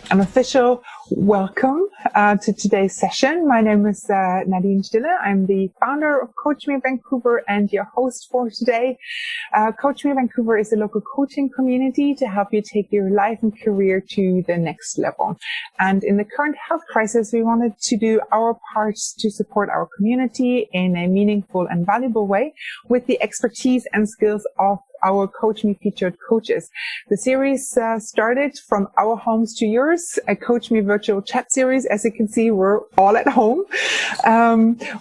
An official welcome to today's session. My name is Nadine Stille. I'm the founder of CoachMe Vancouver and your host for today. CoachMe Vancouver is a local coaching community to help you take your life and career to the next level. And in the current health crisis, we wanted to do our part to support our community in a meaningful and valuable way with the expertise and skills of our CoachMe Featured Coaches. The series started from our homes to yours, a CoachMe virtual chat series. As you can see, we're all at home,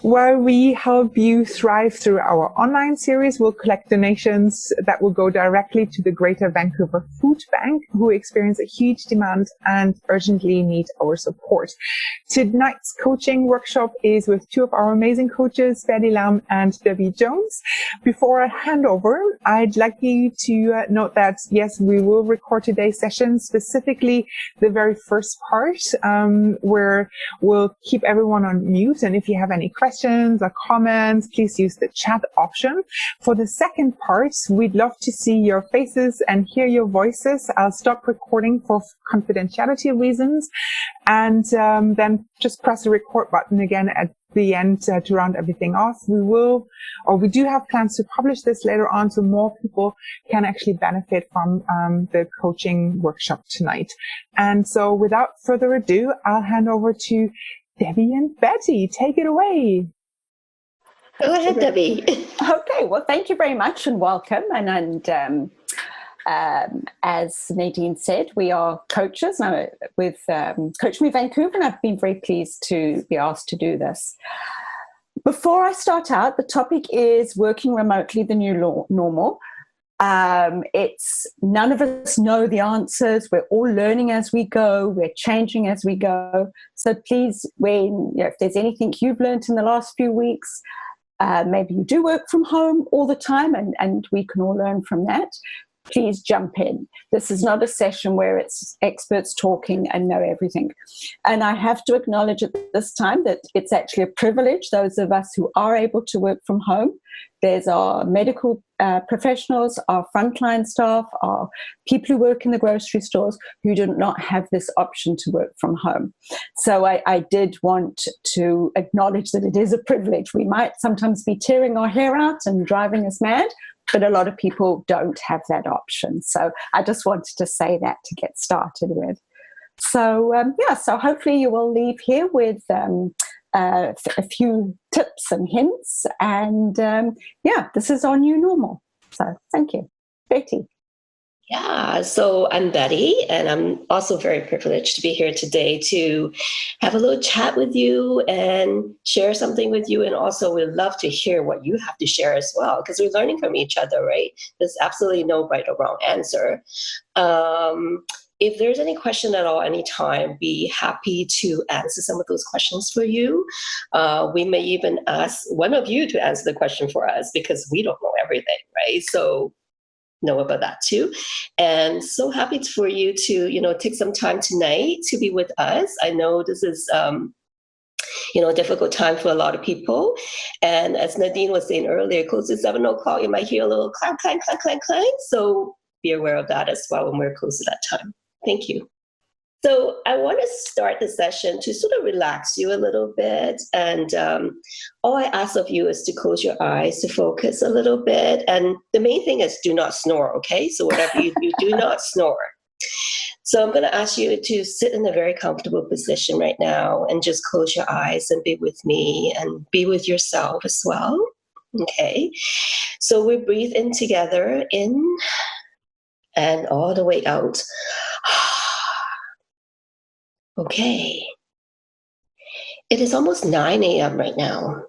where we help you thrive through our online series. We'll collect donations that will go directly to the Greater Vancouver Food Bank, who experience a huge demand and urgently need our support. Tonight's coaching workshop is with two of our amazing coaches, Betty Lam and Debbie Jones. Before I hand over, I'd like you to note that, yes, we will record today's session, specifically the very first part, where we'll keep everyone on mute. And if you have any questions or comments, please use the chat option. For the second part, we'd love to see your faces and hear your voices. I'll stop recording for confidentiality reasons, and then just press the record button again at the end to round everything off. We do have plans to publish this later on so more people can actually benefit from the coaching workshop tonight. And so without further ado, I'll hand over to Debbie and Betty. Take it away. Go ahead, Debbie. Okay, well, thank you very much and welcome. And as Nadine said, we are coaches with CoachMe Vancouver, and I've been very pleased to be asked to do this. Before I start out, the topic is working remotely, the new normal. It's none of us know the answers. We're all learning as we go. We're changing as we go. So please, if there's anything you've learned in the last few weeks, maybe you do work from home all the time, and we can all learn from that. Please jump in. This is not a session where it's experts talking and know everything. And I have to acknowledge at this time that it's actually a privilege, those of us who are able to work from home. There's our medical professionals, our frontline staff, our people who work in the grocery stores who do not have this option to work from home. So I did want to acknowledge that it is a privilege. We might sometimes be tearing our hair out and driving us mad, but a lot of people don't have that option. So I just wanted to say that to get started with. So, so hopefully you will leave here with a few tips and hints. And this is our new normal. So thank you. Betty. Yeah, so I'm Betty, and I'm also very privileged to be here today to have a little chat with you and share something with you. And also we'd love to hear what you have to share as well, because we're learning from each other, right? There's absolutely no right or wrong answer. If there's any question at all, anytime, be happy to answer some of those questions for you. We may even ask one of you to answer the question for us, because we don't know everything, right? So know about that too. And so happy for you to, take some time tonight to be with us. I know this is, a difficult time for a lot of people. And as Nadine was saying earlier, close to 7 o'clock, you might hear a little clang, clang, clang, clang, clang. So be aware of that as well when we're close to that time. Thank you. So I want to start the session to sort of relax you a little bit. And all I ask of you is to close your eyes, to focus a little bit. And the main thing is do not snore, okay? So whatever you do, do not snore. So I'm going to ask you to sit in a very comfortable position right now and just close your eyes and be with me and be with yourself as well. Okay. So we breathe in together, in and all the way out. Okay. It is almost 9 a.m. right now,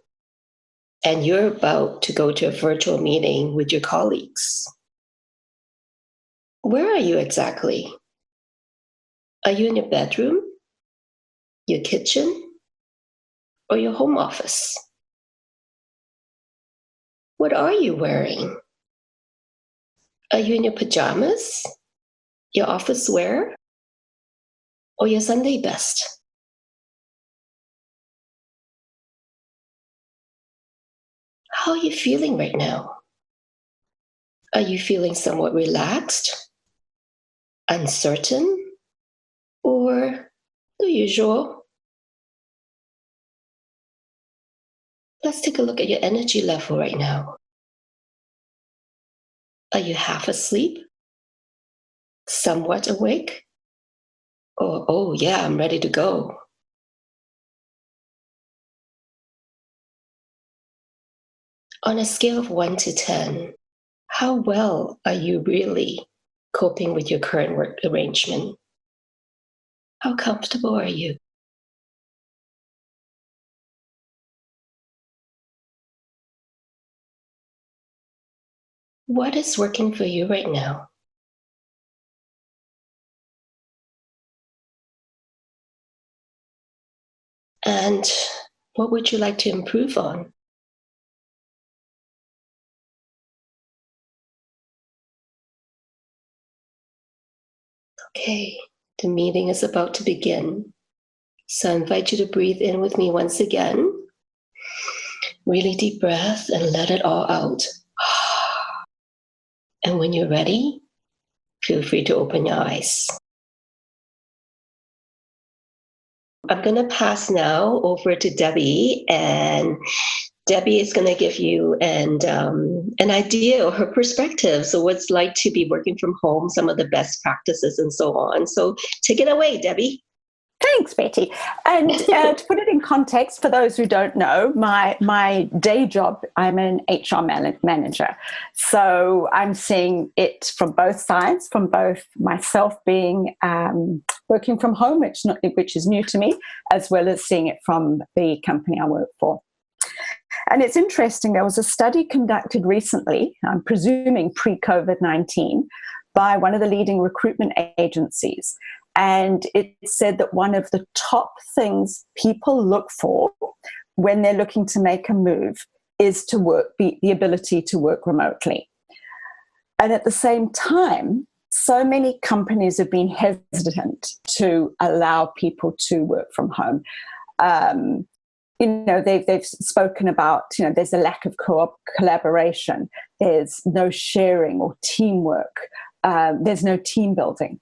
and you're about to go to a virtual meeting with your colleagues. Where are you exactly? Are you in your bedroom, your kitchen, or your home office? What are you wearing? Are you in your pajamas, your office wear, or your Sunday best? How are you feeling right now? Are you feeling somewhat relaxed, uncertain, or usual, let's take a look at your energy level right now. Are you half asleep? Somewhat awake? Or, oh yeah, I'm ready to go. On a scale of 1 to 10, how well are you really coping with your current work arrangement? How comfortable are you? What is working for you right now? And what would you like to improve on? Okay, the meeting is about to begin. So I invite you to breathe in with me once again. Really deep breath and let it all out. And when you're ready, feel free to open your eyes. I'm going to pass now over to Debbie, and Debbie is going to give you an idea of her perspective. So what's it like to be working from home, some of the best practices and so on. So take it away, Debbie. Thanks, Betty. And to put it in context, for those who don't know, my day job, I'm an HR manager. So I'm seeing it from both sides, from both myself being working from home, which is new to me, as well as seeing it from the company I work for. And it's interesting, there was a study conducted recently, I'm presuming pre-COVID-19, by one of the leading recruitment agencies. And it said that one of the top things people look for when they're looking to make a move is the ability to work remotely. And at the same time, so many companies have been hesitant to allow people to work from home. They've spoken about, there's a lack of collaboration. There's no sharing or teamwork. There's no team building.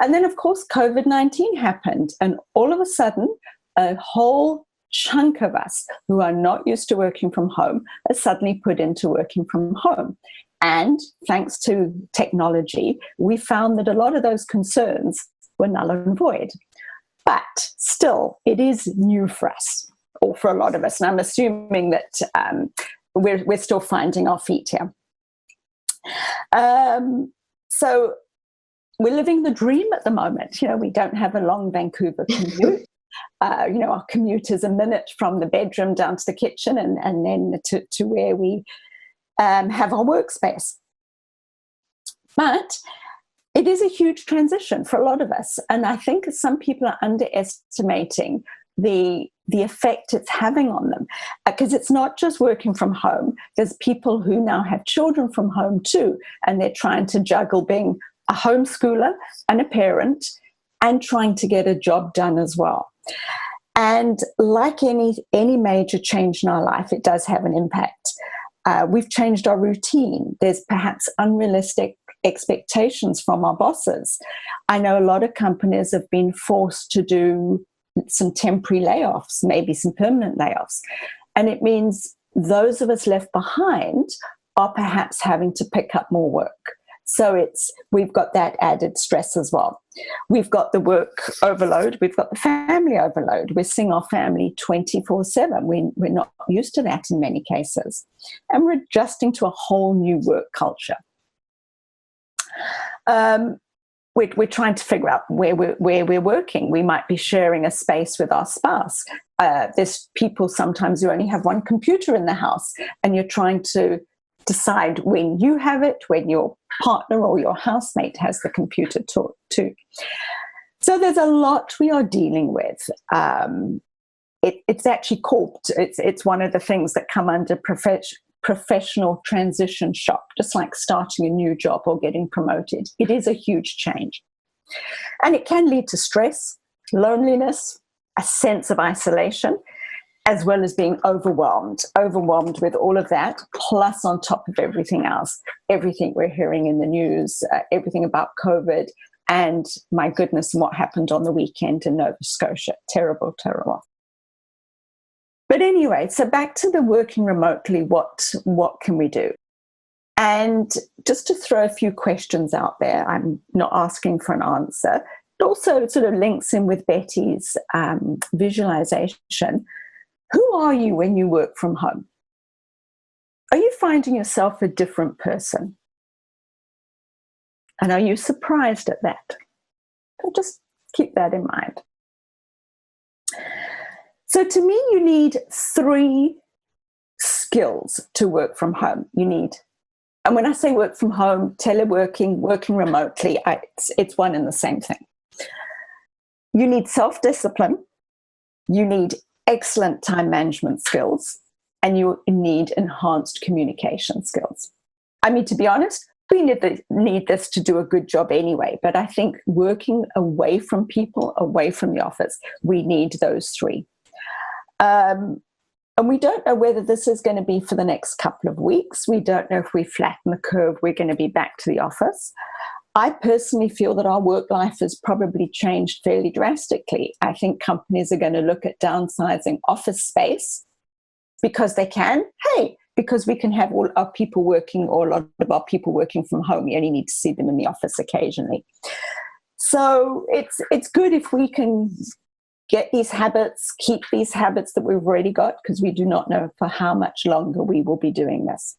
And then, of course, COVID-19 happened. And all of a sudden, a whole chunk of us who are not used to working from home are suddenly put into working from home. And thanks to technology, we found that a lot of those concerns were null and void. But still, it is new for us, or for a lot of us. And I'm assuming that we're still finding our feet here. So we're living the dream at the moment. We don't have a long Vancouver commute. Our commute is a minute from the bedroom down to the kitchen and then to where we have our workspace. But it is a huge transition for a lot of us. And I think some people are underestimating the effect it's having on them, because it's not just working from home. There's people who now have children from home too, and they're trying to juggle being a homeschooler and a parent and trying to get a job done as well. And like any major change in our life, it does have an impact. We've changed our routine. There's perhaps unrealistic expectations from our bosses. I know a lot of companies have been forced to do some temporary layoffs, maybe some permanent layoffs. And it means those of us left behind are perhaps having to pick up more work. So we've got that added stress as well. We've got the work overload. We've got the family overload. We're seeing our family 24/7. We're not used to that in many cases. And we're adjusting to a whole new work culture. We're trying to figure out where we're working. We might be sharing a space with our spouse. There's people sometimes who only have one computer in the house, and you're trying to decide when you have it, when your partner or your housemate has the computer too. So there's a lot we are dealing with. It's actually called, it's one of the things that come under professional transition shock, just like starting a new job or getting promoted. It is a huge change. And it can lead to stress, loneliness, a sense of isolation, as well as being overwhelmed with all of that, plus on top of everything else, everything we're hearing in the news, everything about COVID, And my goodness, what happened on the weekend in Nova Scotia. Terrible, terrible. But anyway, so back to the working remotely, what can we do? And just to throw a few questions out there, I'm not asking for an answer. It also sort of links in with Betty's visualization. Who are you when you work from home? Are you finding yourself a different person? And are you surprised at that? So just keep that in mind. So to me, you need 3 skills to work from home. You need, and when I say work from home, teleworking, working remotely, it's one and the same thing. You need self-discipline. You need excellent time management skills, and you need enhanced communication skills. I mean, to be honest, we need this to do a good job anyway, but I think working away from people, away from the office, we need those 3. And we don't know whether this is going to be for the next couple of weeks. We don't know if we flatten the curve, we're going to be back to the office. I personally feel that our work life has probably changed fairly drastically. I think companies are going to look at downsizing office space because they can. Hey, because we can have all our people working, or a lot of our people working from home. You only need to see them in the office occasionally. So it's good if we can get these habits, keep these habits that we've already got, because we do not know for how much longer we will be doing this.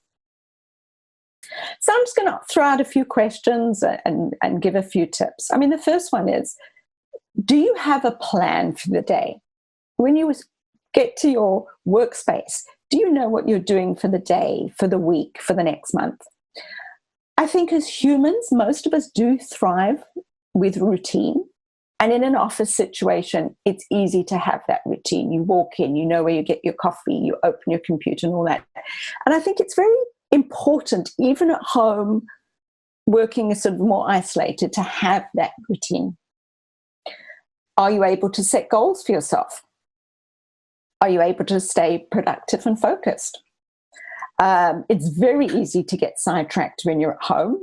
So I'm just going to throw out a few questions and give a few tips. I mean, the first one is, do you have a plan for the day? When you get to your workspace, do you know what you're doing for the day, for the week, for the next month? I think as humans, most of us do thrive with routine. And in an office situation, it's easy to have that routine. You walk in, you know where you get your coffee, you open your computer and all that. And I think it's very important, even at home, working sort of more isolated, to have that routine. Are you able to set goals for yourself? Are you able to stay productive and focused? It's very easy to get sidetracked when you're at home.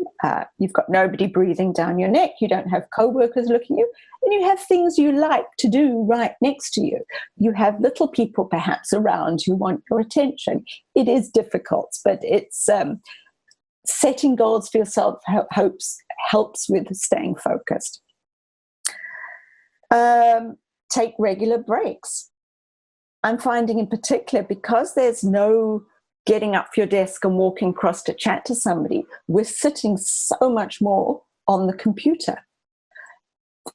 You've got nobody breathing down your neck. You don't have co-workers looking at you. And you have things you like to do right next to you. You have little people perhaps around who want your attention. It is difficult, but it's setting goals for yourself helps with staying focused. Take regular breaks. I'm finding in particular, because there's no getting up your desk and walking across to chat to somebody, we're sitting so much more on the computer.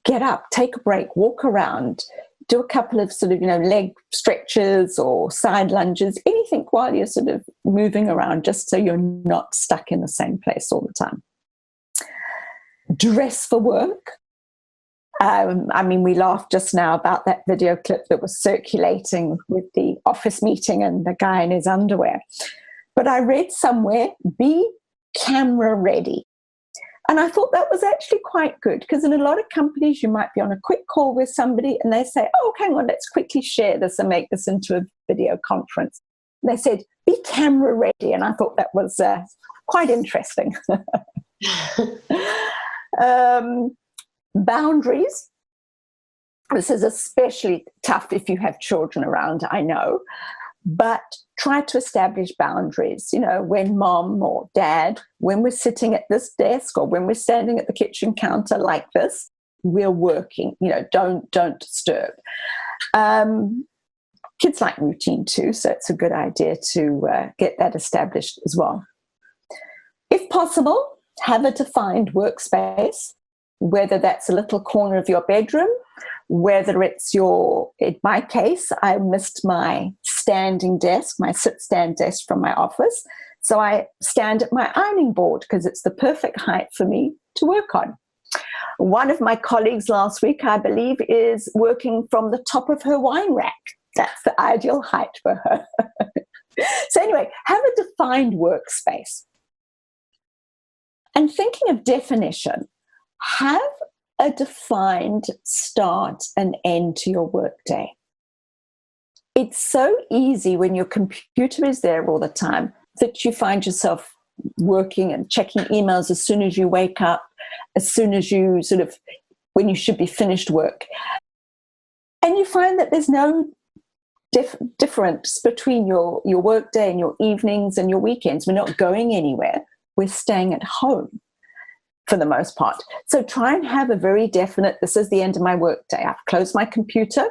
Get up, take a break, walk around, do a couple of sort of, leg stretches or side lunges, anything while you're sort of moving around, just so you're not stuck in the same place all the time. Dress for work. I mean, we laughed just now about that video clip that was circulating with the office meeting and the guy in his underwear. But I read somewhere, be camera ready. And I thought that was actually quite good, because in a lot of companies, you might be on a quick call with somebody and they say, oh, hang on, let's quickly share this and make this into a video conference. And they said, be camera ready. And I thought that was quite interesting. Boundaries. This is especially tough if you have children around, I know, but try to establish boundaries. When mom or dad, when we're sitting at this desk or when we're standing at the kitchen counter like this, we're working, don't disturb. Kids like routine too, so it's a good idea to get that established as well. If possible, have a defined workspace, whether that's a little corner of your bedroom, whether it's in my case, I missed my standing desk, my sit-stand desk from my office. So I stand at my ironing board because it's the perfect height for me to work on. One of my colleagues last week, I believe, is working from the top of her wine rack. That's the ideal height for her. So anyway, have a defined workspace. And thinking of definition, have a defined start and end to your workday. It's so easy when your computer is there all the time that you find yourself working and checking emails as soon as you wake up. as soon as you when you should be finished work. And you find that there's no difference between your work day and your evenings and your weekends. We're not going anywhere. We're staying at home for the most part. So try and have a very definite, this is the end of my work day. I've closed my computer.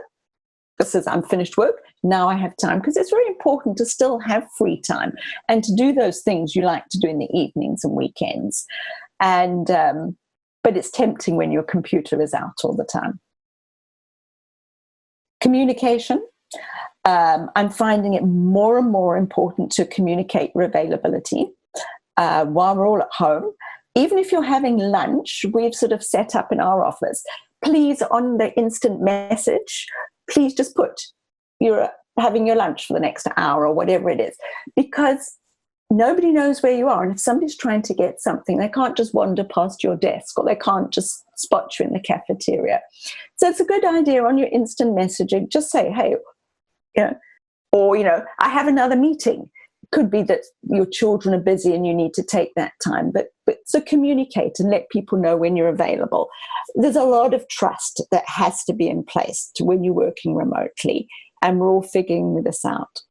I'm finished work. Now I have time, because it's very important to still have free time and to do those things you like to do in the evenings and weekends. And, but it's tempting when your computer is out all the time. Communication. I'm finding it more and more important to communicate your availability while we're all at home. Even if you're having lunch, we've sort of set up in our office, please, on the instant message, please just put you're having your lunch for the next hour or whatever it is, because nobody knows where you are. And if somebody's trying to get something, they can't just wander past your desk, or they can't just spot you in the cafeteria. So it's a good idea on your instant messaging, just say, hey, or, I have another meeting. Could be that your children are busy and you need to take that time, but so communicate and let people know when you're available. There's a lot of trust that has to be in place when you're working remotely, and we're all figuring this out.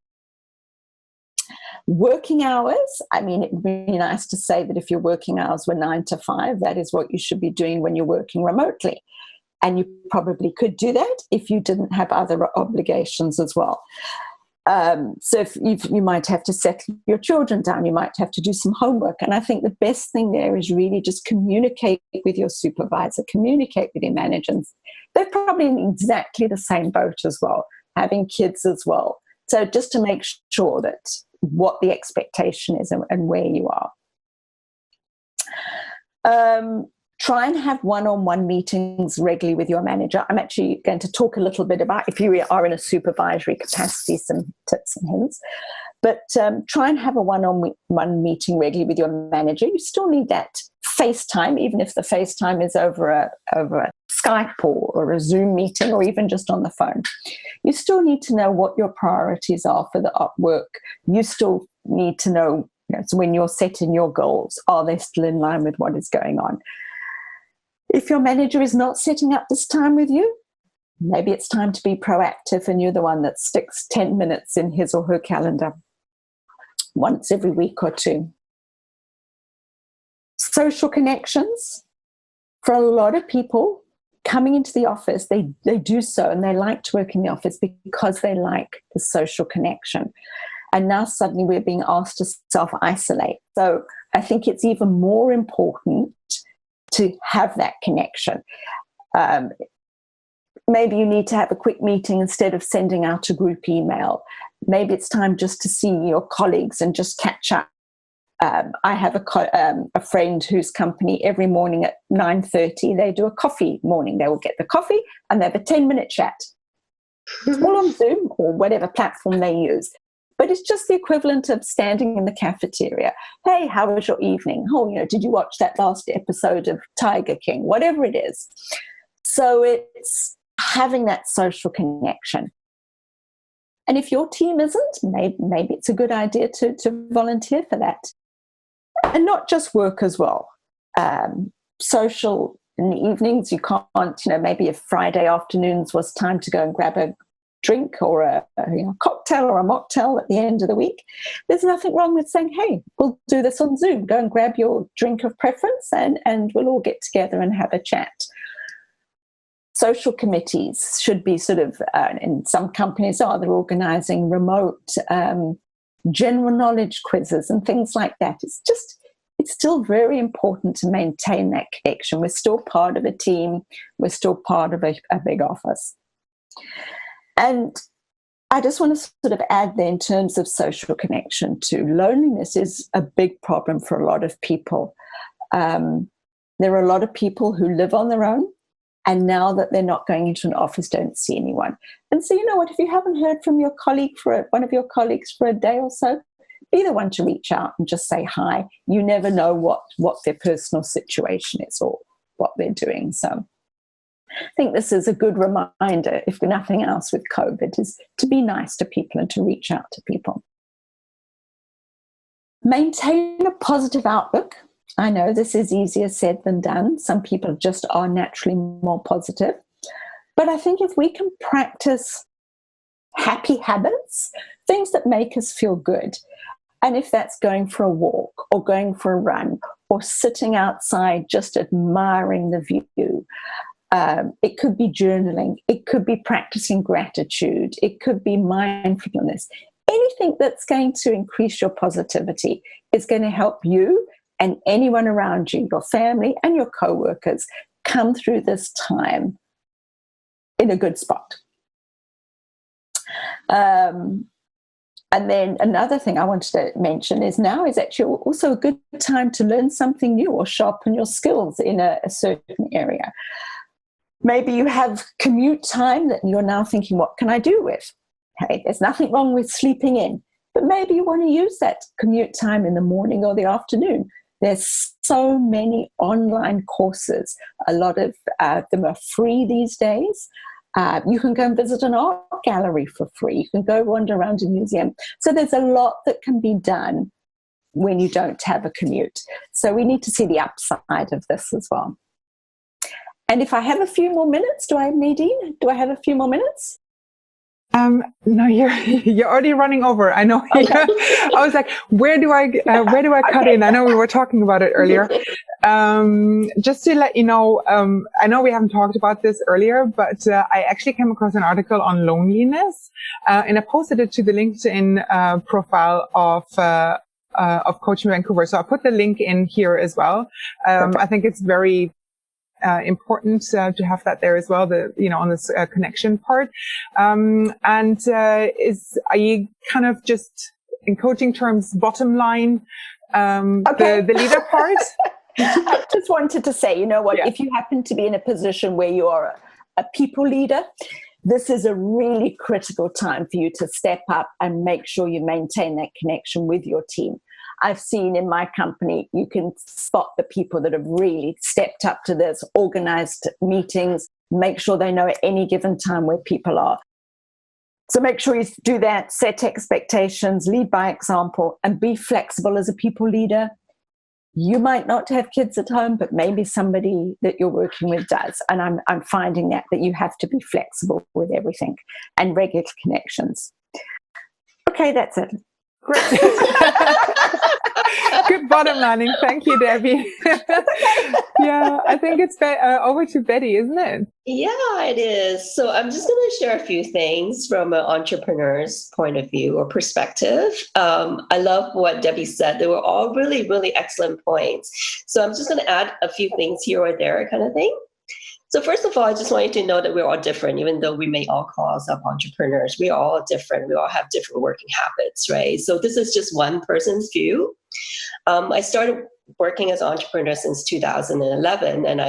Working hours, it would be nice to say that if your working hours were 9 to 5, that is what you should be doing when you're working remotely. And you probably could do that if you didn't have other obligations as well. So if you might have to settle your children down, you might have to do some homework. And I think the best thing there is really just communicate with your supervisor, communicate with your managers. They're probably in exactly the same boat as well, having kids as well. So just to make sure that what the expectation is and where you are. Try and have one-on-one meetings regularly with your manager. I'm actually going to talk a little bit about, if you are in a supervisory capacity, some tips and hints. But try and have a one-on-one meeting regularly with your manager. You still need that FaceTime, even if the FaceTime is over a Skype or a Zoom meeting, or even just on the phone. You still need to know what your priorities are for the work. You still need to know, so when you're setting your goals, are they still in line with what is going on? If your manager is not setting up this time with you, maybe it's time to be proactive and you're the one that sticks 10 minutes in his or her calendar once every week or two. Social connections. For a lot of people coming into the office, they do so, and they like to work in the office because they like the social connection. And now suddenly we're being asked to self-isolate. So I think it's even more important to have that connection. Maybe you need to have a quick meeting instead of sending out a group email. Maybe it's time just to see your colleagues and just catch up. I have a friend whose company every morning at 9:30, they do a coffee morning. They will get the coffee and they have a 10-minute chat. It's all on Zoom or whatever platform they use. But it's just the equivalent of standing in the cafeteria. Hey, how was your evening? Oh, did you watch that last episode of Tiger King? Whatever it is. So it's having that social connection. And if your team isn't, maybe it's a good idea to volunteer for that. And not just work as well. Social in the evenings, you can't, maybe if Friday afternoons was time to go and grab a drink or a cocktail or a mocktail at the end of the week, there's nothing wrong with saying, hey, we'll do this on Zoom. Go and grab your drink of preference and we'll all get together and have a chat. Social committees should be sort of, in some companies they're organizing remote general knowledge quizzes and things like that. It's still very important to maintain that connection. We're still part of a team. We're still part of a big office. And I just want to sort of add there in terms of social connection too. Loneliness is a big problem for a lot of people. There are a lot of people who live on their own, and now that they're not going into an office, don't see anyone. And so, if you haven't heard from your colleague one of your colleagues for a day or so, be the one to reach out and just say hi. You never know what their personal situation is or what they're doing. So I think this is a good reminder, if nothing else with COVID, is to be nice to people and to reach out to people. Maintain a positive outlook I know this is easier said than done. Some people just are naturally more positive. But I think if we can practice happy habits, things that make us feel good, and if that's going for a walk or going for a run or sitting outside just admiring the view, it could be journaling, it could be practicing gratitude, it could be mindfulness. Anything that's going to increase your positivity is going to help you and anyone around you, your family and your co-workers, come through this time in a good spot. And then another thing I wanted to mention is now is actually also a good time to learn something new or sharpen your skills in a certain area. Maybe you have commute time that you're now thinking, what can I do with? Hey, there's nothing wrong with sleeping in, but maybe you want to use that commute time in the morning or the afternoon. There's so many online courses. A lot of them are free these days. You can go and visit an art gallery for free. You can go wander around a museum. So there's a lot that can be done when you don't have a commute. So we need to see the upside of this as well. And if I have a few more minutes, Nadine? Do I have a few more minutes? No, you're already running over. I know. Okay. I was like, where do I cut in? I know we were talking about it earlier. Just to let you know, I know we haven't talked about this earlier, but I actually came across an article on loneliness, and I posted it to the LinkedIn profile of CoachMe Vancouver. So I put the link in here as well. I think it's very important to have that there as well, on this connection part. Are you kind of just in coaching terms, bottom line, the leader part? I just wanted to say, you know what, if you happen to be in a position where you are a people leader, this is a really critical time for you to step up and make sure you maintain that connection with your team. I've seen in my company, you can spot the people that have really stepped up to this, organized meetings, make sure they know at any given time where people are. So make sure you do that, set expectations, lead by example, and be flexible as a people leader. You might not have kids at home, but maybe somebody that you're working with does. And I'm finding that you have to be flexible with everything and regular connections. Okay, that's it. Great. Good bottom lining. Thank you, Debbie. Yeah, I think it's over to Betty, isn't it? Yeah, it is. So I'm just going to share a few things from an entrepreneur's point of view or perspective. I love what Debbie said. They were all really, really excellent points. So I'm just going to add a few things here or there kind of thing. So first of all, I just want you to know that we're all different, even though we may all call ourselves entrepreneurs. We are all different. We all have different working habits, right? So this is just one person's view. I started working as an entrepreneur since 2011, and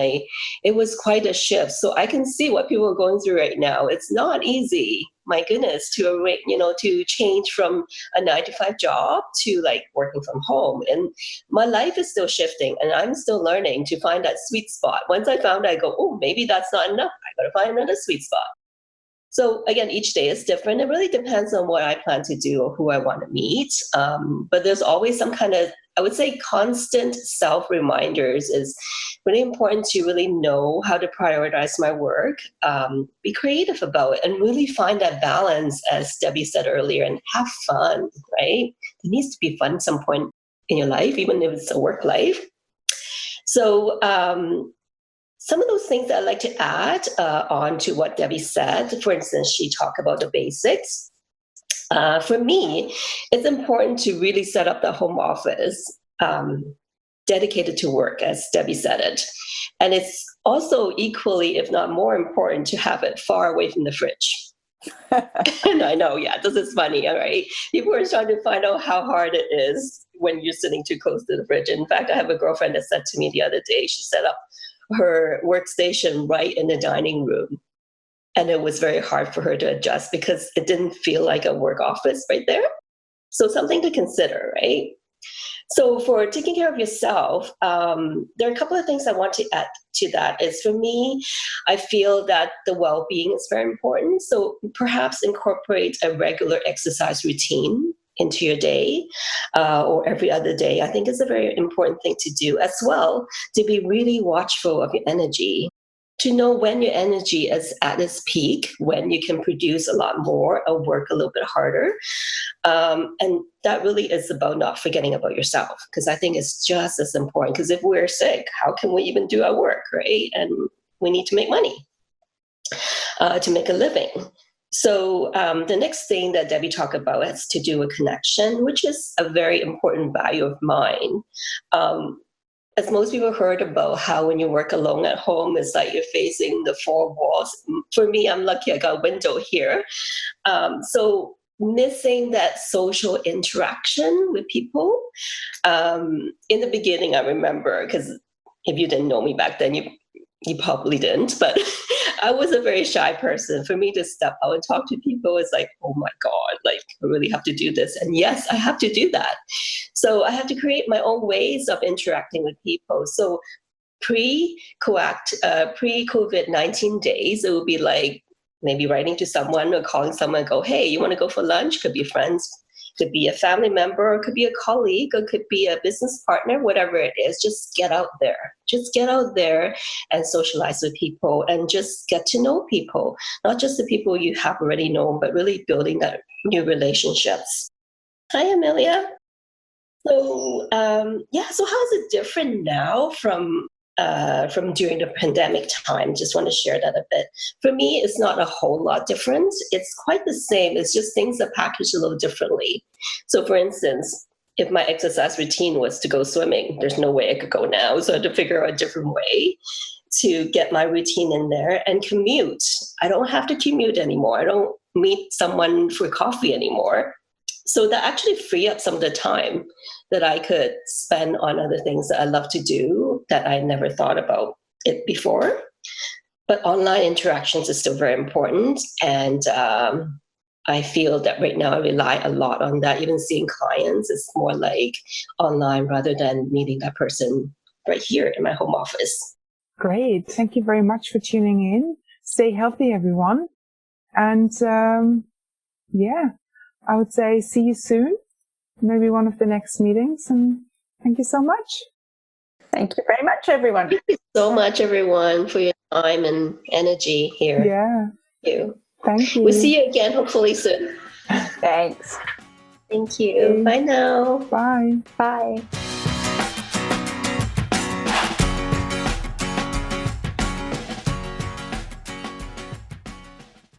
it was quite a shift. So I can see what people are going through right now. It's not easy, my goodness, to change from a 9-to-5 job to like working from home. And my life is still shifting, and I'm still learning to find that sweet spot. Once I found it, I go, oh, maybe that's not enough. I got to find another sweet spot. So again, each day is different. It really depends on what I plan to do or who I want to meet. But there's always some kind of, I would say, constant self-reminders is really important to really know how to prioritize my work, be creative about it, and really find that balance, as Debbie said earlier, and have fun, right? There needs to be fun at some point in your life, even if it's a work life. So some of those things that I'd like to add on to what Debbie said, for instance, she talked about the basics. For me, it's important to really set up the home office dedicated to work, as Debbie said it. And it's also equally, if not more important, to have it far away from the fridge. And I know, this is funny, all right? People are trying to find out how hard it is when you're sitting too close to the fridge. In fact, I have a girlfriend that said to me the other day, she set up her workstation right in the dining room. And it was very hard for her to adjust because it didn't feel like a work office right there. So something to consider, right? So for taking care of yourself, there are a couple of things I want to add to that. Is for me, I feel that the well-being is very important. So perhaps incorporate a regular exercise routine. into your day or every other day, I think is a very important thing to do as well, to be really watchful of your energy, to know when your energy is at its peak, when you can produce a lot more or work a little bit harder. And that really is about not forgetting about yourself, because I think it's just as important, because if we're sick, how can we even do our work, right? And we need to make money to make a living. So the next thing that Debbie talked about has to do with connection, which is a very important value of mine. As most people heard about how when you work alone at home, it's like you're facing the four walls. For me, I'm lucky I got a window here. So missing that social interaction with people. In the beginning, I remember, because if you didn't know me back then, you probably didn't, but I was a very shy person. For me to step out and talk to people is like, oh my God, like I really have to do this. And yes, I have to do that. So I have to create my own ways of interacting with people. So pre-COVID-19 days, it would be like maybe writing to someone or calling someone and go, hey, you want to go for lunch? Could be friends, could be a family member, or could be a colleague, or could be a business partner, whatever it is. Just get out there. Just get out there and socialize with people and just get to know people, not just the people you have already known, but really building that new relationships. Hi, Amelia. So, so how is it different now from during the pandemic time? Just want to share that a bit. For me, it's not a whole lot different. It's quite the same. It's just things are packaged a little differently. So for instance, if my exercise routine was to go swimming, there's no way I could go now. So I had to figure out a different way to get my routine in there. And commute. I don't have to commute anymore. I don't meet someone for coffee anymore. So that actually free up some of the time that I could spend on other things that I love to do that I never thought about it before. But online interactions is still very important. And I feel that right now I rely a lot on that. Even seeing clients is more like online rather than meeting that person right here in my home office. Great. Thank you very much for tuning in. Stay healthy, everyone. And I would say see you soon. Maybe one of the next meetings. And thank you so much. Thank you very much, everyone. Thank you so much, everyone, for your time and energy here. Yeah. Thank you. We'll see you again, hopefully soon. Thanks. Thank you. Bye now. Bye. Bye.